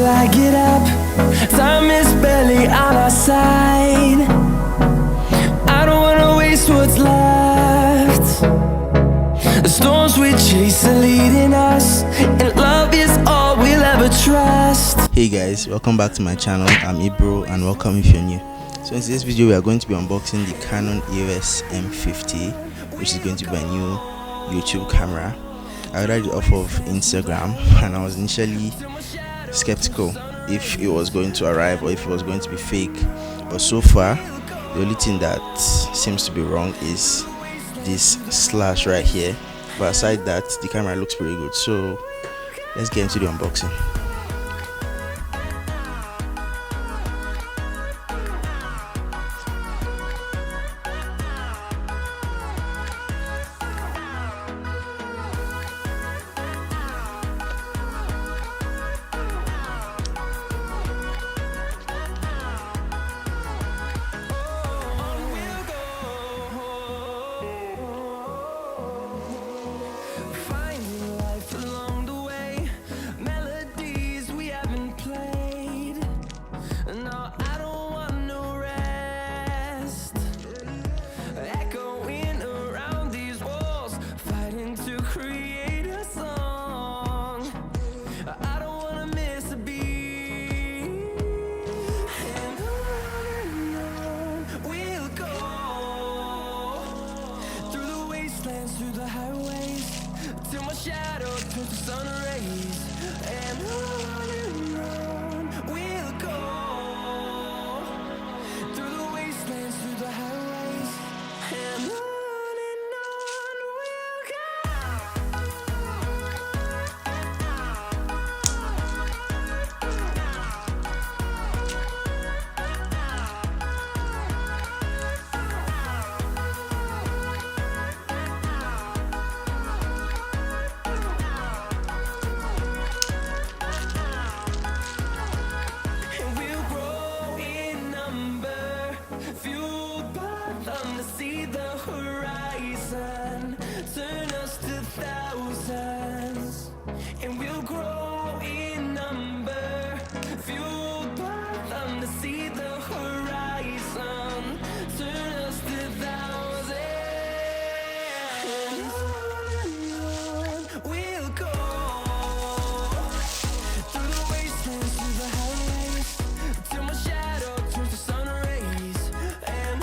till I get up. Time is barely on our side. I don't wanna waste what's left. The storms we chase are leading us, and love is all we'll ever trust. Hey guys, welcome back to my channel. I'm Ibro and welcome if you're new. So in this video we are going to be unboxing the Canon EOS M50, which is going to be my new YouTube camera. I ordered it off of Instagram and I was initially skeptical if it was going to arrive or if it was going to be fake, but so far the only thing that seems to be wrong is this slash right here, but aside that the camera looks pretty good. So let's get into the unboxing. Through the highways, till my shadow turns to sun rays, and on we'll go. Through the wastelands, through the highways, and on we'll go. See the horizon, turn us to thousands, and we'll grow in number, fueled by them to see the horizon, turn us to thousands, and on we'll go, through the wastelands, through the highways, till my shadow turns to sun rays, and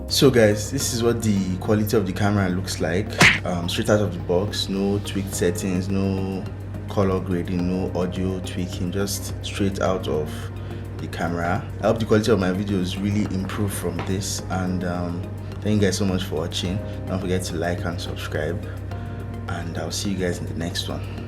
So guys, this is what the quality of the camera looks like, straight out of the box. No tweaked settings, no color grading, no audio tweaking, just straight out of the camera. I hope the quality of my videos really improve from this, and thank you guys so much for watching. Don't forget to like and subscribe, and I'll see you guys in the next one.